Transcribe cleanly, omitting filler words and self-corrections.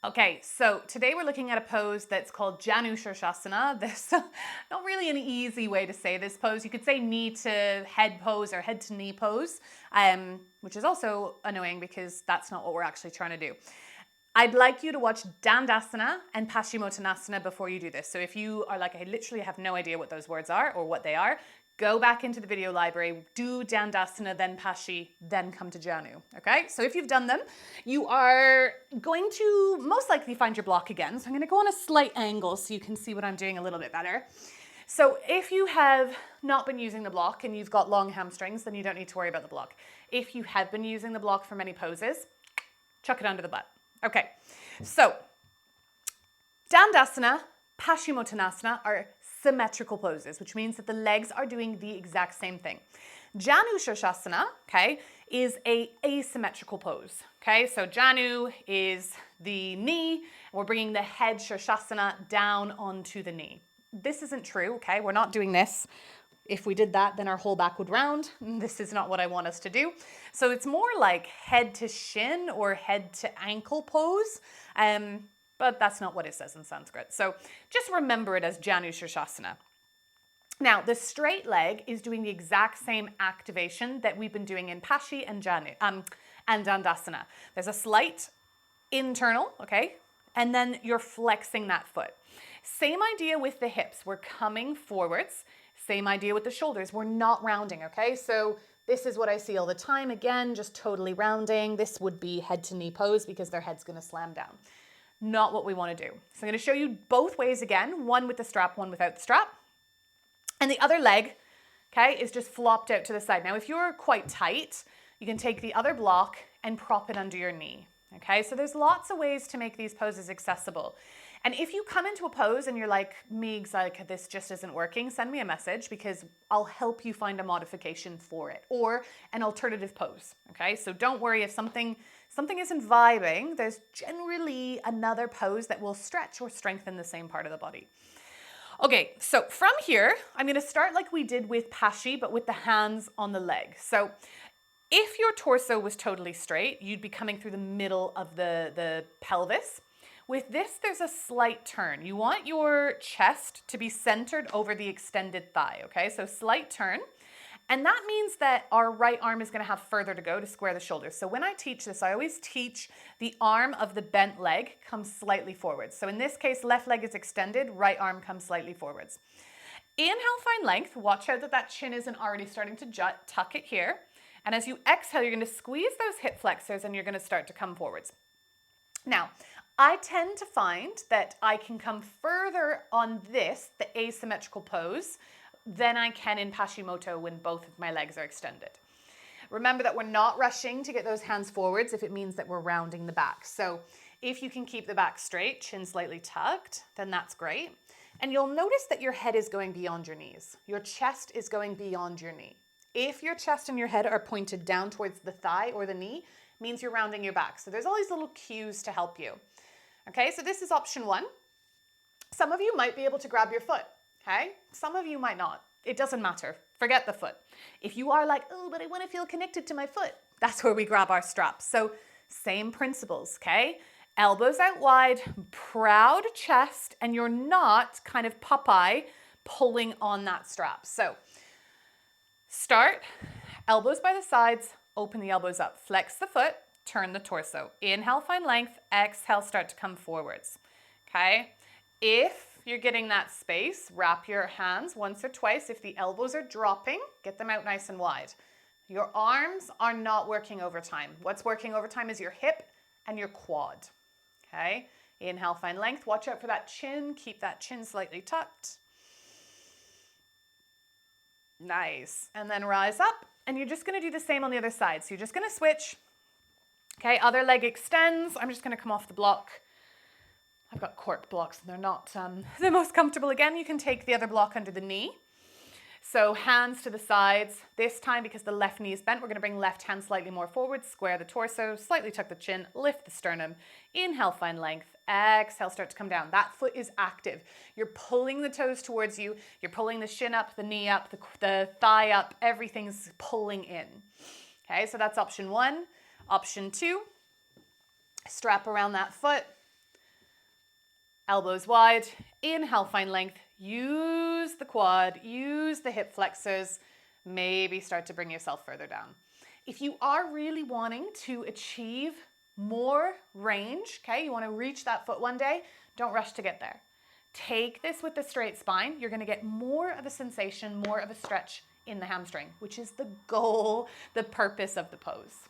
Okay, so today we're looking at a pose that's called Janu Sirsasana. There's not really an easy way to say this pose. You could say knee to head pose or head to knee pose, which is also annoying because that's not what we're actually trying to do. I'd like you to watch Dandasana and Paschimottanasana before you do this. So if you are like, I literally have no idea what those words are or what they are, go back into the video library, do Dandasana, then Pashi, then come to Janu, okay? So if you've done them, you are going to most likely find your block again. So I'm gonna go on a slight angle so you can see what I'm doing a little bit better. So if you have not been using the block and you've got long hamstrings, then you don't need to worry about the block. If you have been using the block for many poses, chuck it under the butt. Okay, so Dandasana, Paschimottanasana are symmetrical poses, which means that the legs are doing the exact same thing. Janu Sirsasana, okay, is a asymmetrical pose. Okay, so Janu is the knee, and we're bringing the head Sirsasana down onto the knee. This isn't true, okay? We're not doing this. If we did that, then our whole back would round. This is not what I want us to do. So it's more like head to shin or head to ankle pose. But that's not what it says in Sanskrit. So just remember it as Janu Sirsasana. Now, the straight leg is doing the exact same activation that we've been doing in Pashi and Janu and Dandasana. There's a slight internal, okay? And then you're flexing that foot. Same idea with the hips. We're coming forwards. Same idea with the shoulders. We're not rounding, okay? So this is what I see all the time. Again, just totally rounding. This would be head to knee pose because their head's gonna slam down. Not what we wanna do. So I'm gonna show you both ways again, one with the strap, one without the strap. And the other leg, okay, is just flopped out to the side. Now, if you're quite tight, you can take the other block and prop it under your knee, okay? So there's lots of ways to make these poses accessible. And if you come into a pose and you're like, Meegs, like this just isn't working, send me a message because I'll help you find a modification for it or an alternative pose, okay? So don't worry if something isn't vibing, there's generally another pose that will stretch or strengthen the same part of the body. Okay, so from here, I'm gonna start like we did with Pashi, but with the hands on the leg. So if your torso was totally straight, you'd be coming through the middle of the pelvis. With this, there's a slight turn. You want your chest to be centered over the extended thigh, okay? So slight turn. And that means that our right arm is gonna have further to go to square the shoulders. So when I teach this, I always teach the arm of the bent leg comes slightly forwards. So in this case, left leg is extended, right arm comes slightly forwards. Inhale, find length. Watch out that that chin isn't already starting to jut. Tuck it here. And as you exhale, you're gonna squeeze those hip flexors and you're gonna start to come forwards. Now, I tend to find that I can come further on this, the asymmetrical pose, than I can in Paschimotto when both of my legs are extended. Remember that we're not rushing to get those hands forwards if it means that we're rounding the back. So if you can keep the back straight, chin slightly tucked, then that's great. And you'll notice that your head is going beyond your knees. Your chest is going beyond your knee. If your chest and your head are pointed down towards the thigh or the knee, it means you're rounding your back. So there's all these little cues to help you. Okay, so this is option one. Some of you might be able to grab your foot, okay? Some of you might not. It doesn't matter. Forget the foot. If you are like, oh, but I want to feel connected to my foot, that's where we grab our straps. So same principles, okay? Elbows out wide, proud chest, and you're not kind of Popeye pulling on that strap. So start, elbows by the sides, open the elbows up, flex the foot, turn the torso. Inhale, find length. Exhale, start to come forwards. Okay? If you're getting that space, wrap your hands once or twice. If the elbows are dropping, get them out nice and wide. Your arms are not working overtime. What's working overtime is your hip and your quad. Okay? Inhale, find length. Watch out for that chin. Keep that chin slightly tucked. Nice. And then rise up. And you're just going to do the same on the other side. So you're just going to switch. Okay, other leg extends. I'm just going to come off the block. I've got cork blocks and they're not the most comfortable. Again, you can take the other block under the knee. So hands to the sides. This time, because the left knee is bent, we're going to bring left hand slightly more forward, square the torso, slightly tuck the chin, lift the sternum. Inhale, find length. Exhale, start to come down. That foot is active. You're pulling the toes towards you. You're pulling the shin up, the knee up, the thigh up. Everything's pulling in. Okay, so that's option one. Option two, strap around that foot. elbows wide, inhale, find length, use the quad, use the hip flexors, maybe start to bring yourself further down. If you are really wanting to achieve more range, okay, you want to reach that foot one day, don't rush to get there. Take this with the straight spine. You're going to get more of a sensation, more of a stretch in the hamstring, which is the goal, the purpose of the pose.